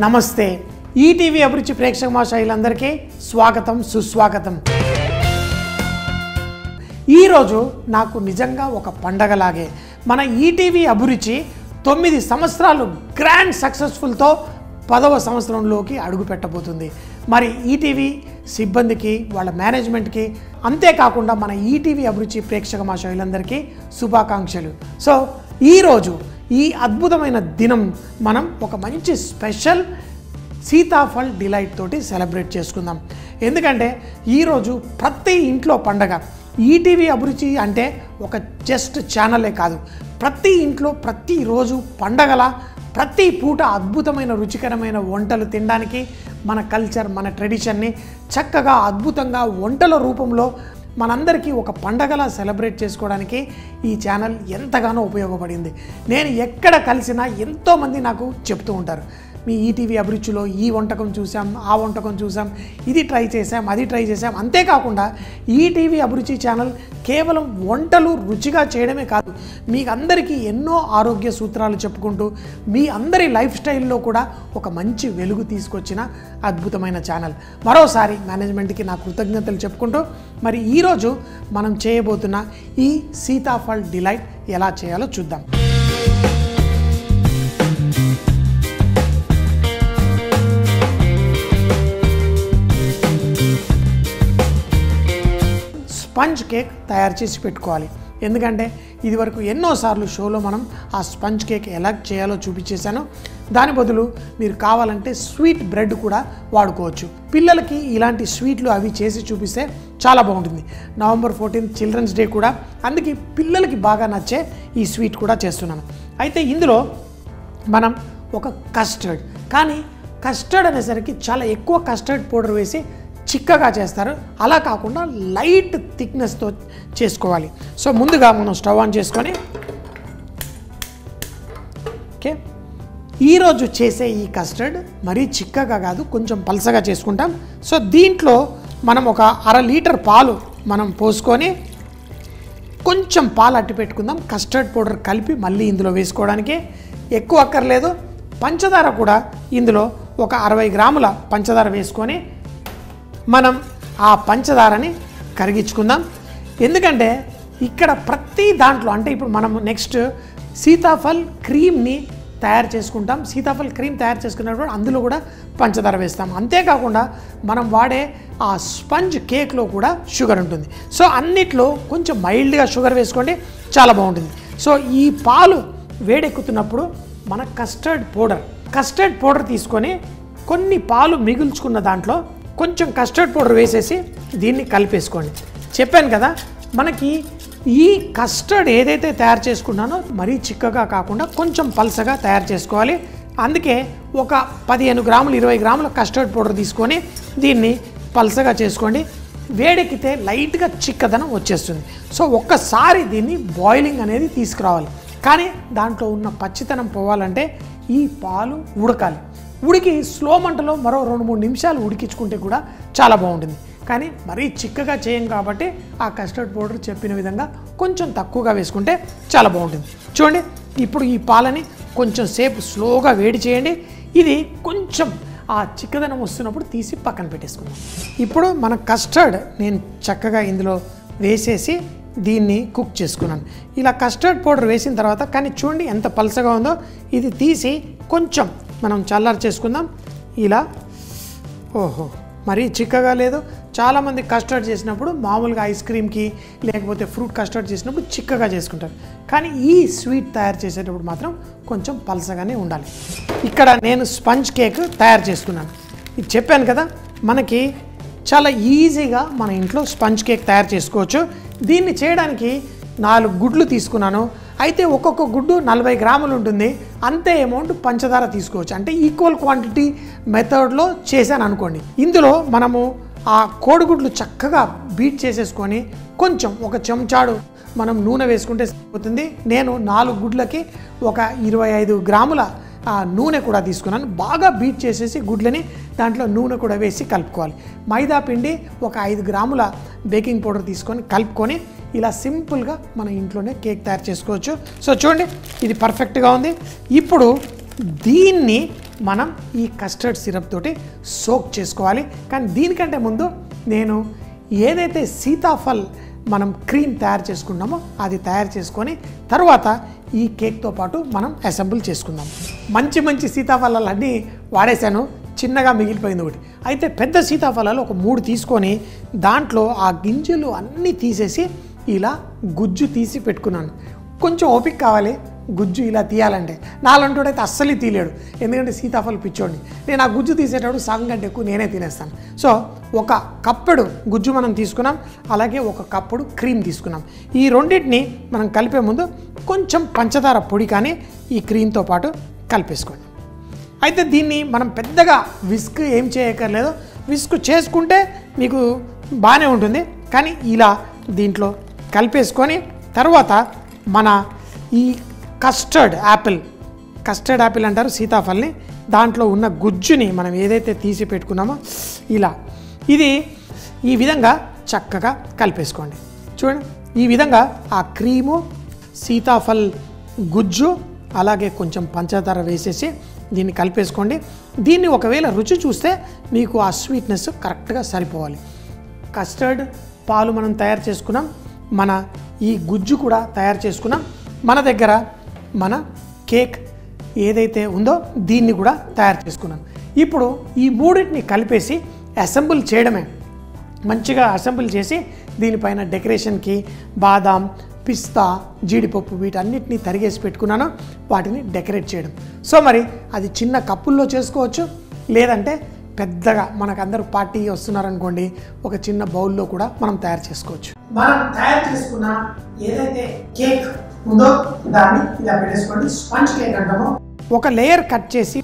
నమస్తే ఈటీవీ అభిరుచి ప్రేక్షక మహాశయులందరికీ స్వాగతం సుస్వాగతం. ఈరోజు నాకు నిజంగా ఒక పండగలాగే మన ఈటీవీ అభిరుచి 9 సంవత్సరాలు గ్రాండ్ సక్సెస్ఫుల్తో 10వ సంవత్సరంలోకి అడుగు పెట్టబోతుంది. మరి ఈటీవీ సిబ్బందికి వాళ్ళ మేనేజ్మెంట్కి అంతేకాకుండా మన ఈటీవీ అభిరుచి ప్రేక్షక మహాశయులందరికీ శుభాకాంక్షలు. సో ఈరోజు ఈ అద్భుతమైన దినం మనం ఒక మంచి స్పెషల్ సీతాఫల్ డిలైట్ తోటి సెలబ్రేట్ చేసుకుందాం. ఎందుకంటే ఈరోజు ప్రతి ఇంట్లో పండగ. ఈటీవీ అభిరుచి అంటే ఒక జస్ట్ ఛానలే కాదు, ప్రతి ఇంట్లో ప్రతిరోజు పండగల ప్రతి పూట అద్భుతమైన రుచికరమైన వంటలు తినడానికి మన కల్చర్ మన ట్రెడిషన్ని చక్కగా అద్భుతంగా వంటల రూపంలో మనందరికీ ఒక పండగలా సెలబ్రేట్ చేసుకోవడానికి ఈ ఛానల్ ఎంతగానో ఉపయోగపడింది. నేను ఎక్కడ కలిసినా ఎంతోమంది నాకు చెప్తూ ఉంటారు, మీ ఈటీవీ అభిరుచిలో ఈ వంటకం చూసాం, ఆ వంటకం చూసాం, ఇది ట్రై చేసాం, అది ట్రై చేసాం. అంతేకాకుండా ఈటీవీ అభిరుచి ఛానల్ కేవలం వంటలు రుచిగా చేయడమే కాదు, మీకు అందరికీ ఎన్నో ఆరోగ్య సూత్రాలు చెప్పుకుంటూ మీ అందరి లైఫ్ స్టైల్లో కూడా ఒక మంచి వెలుగు తీసుకొచ్చిన అద్భుతమైన ఛానల్. మరోసారి మేనేజ్మెంట్కి నా కృతజ్ఞతలు చెప్పుకుంటూ మరి ఈరోజు మనం చేయబోతున్న ఈ సీతాఫల్ డిలైట్ ఎలా చేయాలో చూద్దాం. స్పంజ్ కేక్ తయారు చేసి పెట్టుకోవాలి. ఎందుకంటే ఇదివరకు ఎన్నోసార్లు షోలో మనం ఆ స్పంజ్ కేక్ ఎలా చేయాలో చూపించేశాను. దాని బదులు మీరు కావాలంటే స్వీట్ బ్రెడ్ కూడా వాడుకోవచ్చు. పిల్లలకి ఇలాంటి స్వీట్లు అవి చేసి చూపిస్తే చాలా బాగుంటుంది. నవంబర్ 14 చిల్డ్రన్స్ డే కూడా, అందుకే పిల్లలకి బాగా నచ్చే ఈ స్వీట్ కూడా చేస్తున్నాను. అయితే ఇందులో మనం ఒక కస్టర్డ్, కానీ కస్టర్డ్ అనేసరికి చాలా ఎక్కువ కస్టర్డ్ పౌడర్ వేసి చిక్కగా చేస్తారు, అలా కాకుండా లైట్ థిక్నెస్తో చేసుకోవాలి. సో ముందుగా మనం స్టవ్ ఆన్ చేసుకొని ఓకే, ఈరోజు చేసే ఈ కస్టర్డ్ మరీ చిక్కగా కాదు, కొంచెం పలసగా చేసుకుంటాం. సో దీంట్లో మనం ఒక 1/2 లీటర్ పాలు మనం పోసుకొని కొంచెం పాలు అట్టి పెట్టుకుందాం. కస్టర్డ్ పౌడర్ కలిపి మళ్ళీ ఇందులో వేసుకోవడానికి ఎక్కువ అక్కర్లేదు. పంచదార కూడా ఇందులో ఒక 60 గ్రాముల పంచదార వేసుకొని మనం ఆ పంచదారని కరిగించుకుందాం. ఎందుకంటే ఇక్కడ ప్రతి దాంట్లో అంటే ఇప్పుడు మనం నెక్స్ట్ సీతాఫల్ క్రీమ్ని తయారు చేసుకుంటాం. సీతాఫల్ క్రీమ్ తయారు చేసుకున్నప్పుడు అందులో కూడా పంచదార వేస్తాం. అంతేకాకుండా మనం వాడే ఆ స్పంజ్ కేక్లో కూడా షుగర్ ఉంటుంది. సో అన్నిట్లో కొంచెం మైల్డ్గా షుగర్ వేసుకోండి, చాలా బాగుంటుంది. సో ఈ పాలు వేడెక్కుతున్నప్పుడు మన కస్టర్డ్ పౌడర్ తీసుకొని కొన్ని పాలు మిగుల్చుకున్న దాంట్లో కొంచెం కస్టర్డ్ పౌడర్ వేసేసి దీన్ని కలిపేసుకోండి. చెప్పాను కదా, మనకి ఈ కస్టర్డ్ ఏదైతే తయారు చేసుకున్నానో మరీ చిక్కగా కాకుండా కొంచెం పలసగా తయారు చేసుకోవాలి. అందుకే ఒక 15 గ్రాములు 20 గ్రాముల కస్టర్డ్ పౌడర్ తీసుకొని దీన్ని పలసగా చేసుకోండి. వేడెక్కితే లైట్గా చిక్కదనం వచ్చేస్తుంది. సో ఒక్కసారి దీన్ని బాయిలింగ్ అనేది తీసుకురావాలి. కానీ దాంట్లో ఉన్న పచ్చితనం పోవాలంటే ఈ పాలు ఉడకాలి. ఉడికి స్లో మంటలో మరో 2-3 నిమిషాలు ఉడికించుకుంటే కూడా చాలా బాగుంటుంది. కానీ మరీ చిక్కగా చేయం కాబట్టి ఆ కస్టర్డ్ పౌడర్ చెప్పిన విధంగా కొంచెం తక్కువగా వేసుకుంటే చాలా బాగుంటుంది. చూడండి, ఇప్పుడు ఈ పాలని కొంచెం సేపు స్లోగా వేడి చేయండి. ఇది కొంచెం ఆ చిక్కదనం వస్తున్నప్పుడు తీసి పక్కన పెట్టేసుకుందాం. ఇప్పుడు మన కస్టర్డ్ నేను చక్కగా ఇందులో వేసేసి దీన్ని కుక్ చేసుకున్నాను. ఇలా కస్టర్డ్ పౌడర్ వేసిన తర్వాత కానీ చూడండి ఎంత పలసగా ఉందో, ఇది తీసి కొంచెం మనం చల్లారి చేసుకుందాం. ఇలా ఓహో మరీ చిక్కగా లేదు. చాలామంది కస్టర్డ్ చేసినప్పుడు మామూలుగా ఐస్ క్రీమ్కి లేకపోతే ఫ్రూట్ కస్టర్డ్ చేసినప్పుడు చిక్కగా చేసుకుంటారు, కానీ ఈ స్వీట్ తయారు చేసేటప్పుడు మాత్రం కొంచెం పలసగానే ఉండాలి. ఇక్కడ నేను స్పంజ్ కేక్ తయారు చేసుకున్నాను. ఇది చెప్పాను కదా, మనకి చాలా ఈజీగా మన ఇంట్లో స్పంజ్ కేక్ తయారు చేసుకోవచ్చు. దీన్ని చేయడానికి 4 గుడ్లు తీసుకున్నాను. అయితే ఒక్కొక్క గుడ్డు 40 గ్రాములు ఉంటుంది. అంతే అమౌంట్ పంచదార తీసుకోవచ్చు. అంటే ఈక్వల్ క్వాంటిటీ మెథడ్లో చేశాను అనుకోండి. ఇందులో మనము ఆ కోడిగుడ్లు చక్కగా బీట్ చేసేసుకొని కొంచెం ఒక చెంచాడు మనం నూనె వేసుకుంటే సరిపోతుంది. నేను 4 గుడ్లకి ఒక 25 గ్రాముల నూనె కూడా తీసుకున్నాను. బాగా బీట్ చేసేసి గుడ్లని దాంట్లో నూనె కూడా వేసి కలుపుకోవాలి. మైదా పిండి ఒక 5 గ్రాముల బేకింగ్ పౌడర్ తీసుకొని కలుపుకొని ఇలా సింపుల్గా మన ఇంట్లోనే కేక్ తయారు చేసుకోవచ్చు. సో చూడండి, ఇది పర్ఫెక్ట్గా ఉంది. ఇప్పుడు దీన్ని మనం ఈ కస్టర్డ్ సిరప్ తోటి సోక్ చేసుకోవాలి. కానీ దీనికంటే ముందు నేను ఏదైతే సీతాఫల్ మనం క్రీమ్ తయారు చేసుకున్నామో అది తయారు చేసుకొని తర్వాత ఈ కేక్తో పాటు మనం అసెంబుల్ చేసుకుందాం. మంచి సీతాఫలాలన్నీ వాడేశాను, చిన్నగా మిగిలిపోయింది ఒకటి. అయితే పెద్ద సీతాఫలాలు ఒక 3 తీసుకొని దాంట్లో ఆ గింజలు అన్నీ తీసేసి ఇలా గుజ్జు తీసి పెట్టుకున్నాను. కొంచెం ఓపిక కావాలి గుజ్జు ఇలా తీయాలంటే. నాలంటోడైతే అస్సలు తీయలేడు, ఎందుకంటే సీతాఫలం పిచ్చోడిని. నేను ఆ గుజ్జు తీసేటప్పుడు సగం కంటే ఎక్కువ నేనే తినేస్తాను. సో ఒక కప్పుడు గుజ్జు మనం తీసుకున్నాం, అలాగే ఒక కప్పుడు క్రీమ్ తీసుకున్నాం. ఈ రెండింటిని మనం కలిపే ముందు కొంచెం పంచదార పొడి కానీ ఈ క్రీమ్తో పాటు కలిపేసుకోండి. అయితే దీన్ని మనం పెద్దగా విస్క్ ఏం చేయక్కర్లేదు. విస్క్ చేసుకుంటే మీకు బాగానే ఉంటుంది, కానీ ఇలా దీంట్లో కలిపేసుకొని తర్వాత మన ఈ కస్టర్డ్ యాపిల్ అంటారు సీతాఫల్ని, దాంట్లో ఉన్న గుజ్జుని మనం ఏదైతే తీసి పెట్టుకున్నామో ఇలా ఇది ఈ విధంగా చక్కగా కలిపేసుకోండి. చూడండి, ఈ విధంగా ఆ క్రీము, సీతాఫల్ గుజ్జు, అలాగే కొంచెం పంచదార వేసేసి దీన్ని కలిపేసుకోండి. దీన్ని ఒకవేళ రుచి చూస్తే మీకు ఆ స్వీట్నెస్ కరెక్ట్గా సరిపోవాలి. కస్టర్డ్ పాలు మనం తయారు చేసుకున్నాం, మన ఈ గుజ్జు కూడా తయారు చేసుకున్నాం, మన దగ్గర మన కేక్ ఏదైతే ఉందో దీన్ని కూడా తయారు చేసుకున్నాం. ఇప్పుడు ఈ మూడింటిని కలిపేసి అసెంబుల్ చేయడమే. మంచిగా అసెంబుల్ చేసి దీనిపైన డెకరేషన్కి బాదాం, పిస్తా, జీడిపప్పు వీటన్నిటిని తరిగేసి పెట్టుకున్నాను, వాటిని డెకరేట్ చేయడం. సో మరి అది చిన్న కప్పుల్లో చేసుకోవచ్చు, లేదంటే పెద్దగా మనకు అందరూ పార్టీ వస్తున్నారనుకోండి ఒక చిన్న బౌల్లో కూడా మనం తయారు చేసుకోవచ్చు. మనం తయారు చేసుకున్న ఏదైతే కేక్ ఉందో దాన్ని ఇలా పెట్టేసుకోండి. స్పాంజ్ కేక్ అంటాము. ఒక లేయర్ కట్ చేసి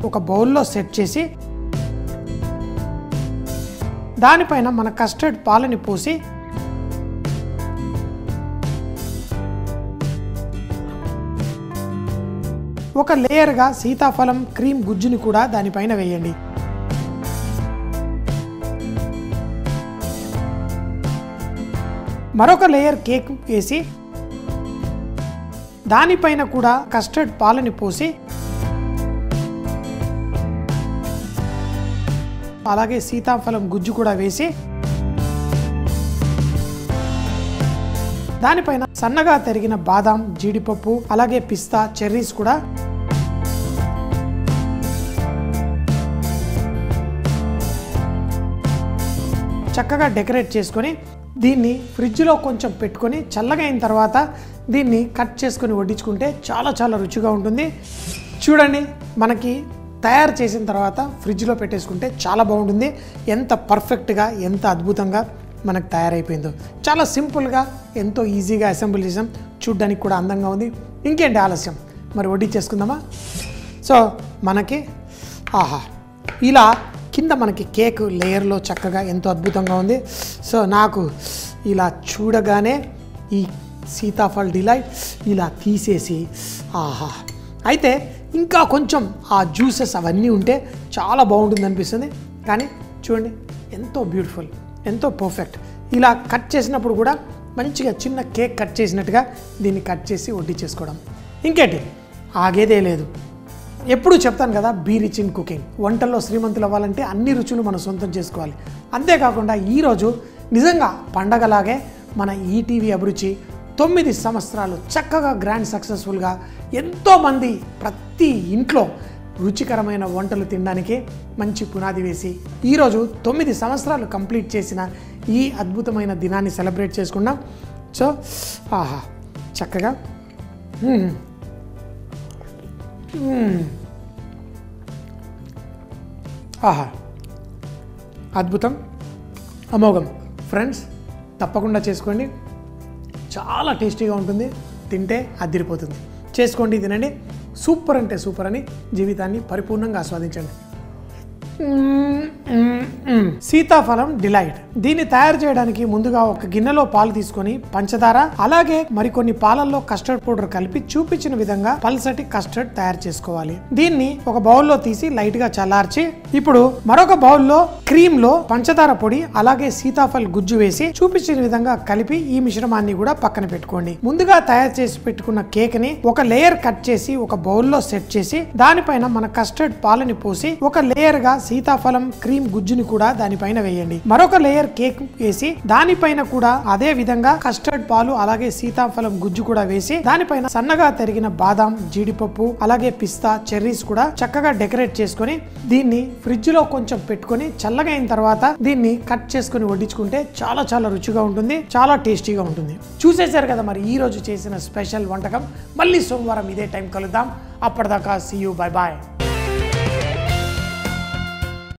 ఒక బౌల్లో సెట్ చేసి దానిపైన మన కస్టర్డ్ పాలని పోసి ఒక లేయర్గా సీతాఫలం క్రీమ్ గుజ్జుని కూడా దానిపైన వేయండి. మరొక లేయర్ కేక్ వేసి దానిపైన కూడా కస్టర్డ్ పాలని పోసి అలాగే సీతాఫలం గుజ్జు కూడా వేసి దానిపైన సన్నగా తరిగిన బాదాం, జీడిపప్పు, అలాగే పిస్తా, చెర్రీస్ కూడా చక్కగా డెకరేట్ చేసుకొని దీన్ని ఫ్రిడ్జ్లో కొంచెం పెట్టుకొని చల్లగా అయిన తర్వాత దీన్ని కట్ చేసుకొని వడ్డించుకుంటే చాలా రుచిగా ఉంటుంది. చూడండి, మనకి తయారు చేసిన తర్వాత ఫ్రిడ్జ్లో పెట్టేసుకుంటే చాలా బాగుంటుంది. ఎంత పర్ఫెక్ట్గా, ఎంత అద్భుతంగా మనకు తయారైపోయిందో. చాలా సింపుల్గా, ఎంతో ఈజీగా అసెంబుల్ చేసాం. చూడ్డానికి కూడా అందంగా ఉంది. ఇంకేంటి ఆలస్యం, మరి వడ్డించేసుకుందామా? సో మనకి ఇలా కింద మనకి కేక్ లేయర్లో చక్కగా ఎంతో అద్భుతంగా ఉంది. సో నాకు ఇలా చూడగానే ఈ సీతాఫల్ డిలైట్ ఇలా తీసేసి అయితే ఇంకా కొంచెం ఆ జ్యూసెస్ అవన్నీ ఉంటే చాలా బాగుంటుంది అనిపిస్తుంది. కానీ చూడండి, ఎంతో బ్యూటిఫుల్, ఎంతో పర్ఫెక్ట్. ఇలా కట్ చేసినప్పుడు కూడా మంచిగా చిన్న కేక్ కట్ చేసినట్టుగా దీన్ని కట్ చేసి వడ్డించేసుకోవడం. ఇంకేంటి, ఆగేదే లేదు. ఎప్పుడూ చెప్తాను కదా, బీ రిచ్ ఇన్ కుకింగ్. వంటల్లో శ్రీమంతులు అవ్వాలంటే అన్ని రుచులు మనం సొంతం చేసుకోవాలి. అంతేకాకుండా ఈరోజు నిజంగా పండగలాగే మన ఈటీవీ అభిరుచి 9 సంవత్సరాలు చక్కగా గ్రాండ్ సక్సెస్ఫుల్గా ఎంతోమంది ప్రతి ఇంట్లో రుచికరమైన వంటలు తినడానికి మంచి పునాది వేసి ఈరోజు 9 సంవత్సరాలు కంప్లీట్ చేసిన ఈ అద్భుతమైన దినాన్ని సెలబ్రేట్ చేసుకున్నాం. సో చక్కగా అద్భుతం, అమోఘం. ఫ్రెండ్స్, తప్పకుండా చేసుకోండి. చాలా టేస్టీగా ఉంటుంది, తింటే అదిరిపోతుంది. చేసుకోండి, తినండి. సూపర్ అంటే సూపర్ అని జీవితాన్ని పరిపూర్ణంగా ఆస్వాదించండి. సీతాఫలం డిలైట్. దీన్ని తయారు చేయడానికి ముందుగా ఒక గిన్నెలో పాలు తీసుకొని పంచదార అలాగే మరికొన్ని పాలల్లో కస్టర్డ్ పౌడర్ కలిపి చూపించిన విధంగా పల్సటి కస్టర్డ్ తయారు చేసుకోవాలి. దీన్ని ఒక బౌల్లో తీసి లైట్ గా చల్లార్చి ఇప్పుడు మరొక బౌల్లో క్రీమ్ లో పంచదార పొడి అలాగే సీతాఫల్ గుజ్జు వేసి చూపించిన విధంగా కలిపి ఈ మిశ్రమాన్ని కూడా పక్కన పెట్టుకోండి. ముందుగా తయారు చేసి పెట్టుకున్న కేక్ ని ఒక లేయర్ కట్ చేసి ఒక బౌల్లో సెట్ చేసి దానిపైన మన కస్టర్డ్ పాలని పోసి ఒక లేయర్ గా సీతాఫలం క్రీమ్ గుజ్జుని కూడా దానిపైన వేయండి. మరొక లేయర్ కేక్ వేసి దానిపైన కూడా అదే విధంగా కస్టర్డ్ పాలు అలాగే సీతాఫలం గుజ్జు కూడా వేసి దానిపైన సన్నగా తరిగిన బాదాం, జీడిపప్పు అలాగే పిస్తా, చెర్రీస్ కూడా చక్కగా డెకరేట్ చేసుకొని దీన్ని ఫ్రిడ్జ్ లో కొంచెం పెట్టుకొని చల్లగా అయిన తర్వాత దీన్ని కట్ చేసుకుని వడ్డించుకుంటే చాలా చాలా రుచిగా ఉంటుంది, చాలా టేస్టీగా ఉంటుంది. చూసేశారు కదా మరి ఈ రోజు చేసిన స్పెషల్ వంటకం. మళ్ళీ సోమవారం ఇదే టైం కలుద్దాం. అప్పటిదాకా సీ యూ, బై బాయ్.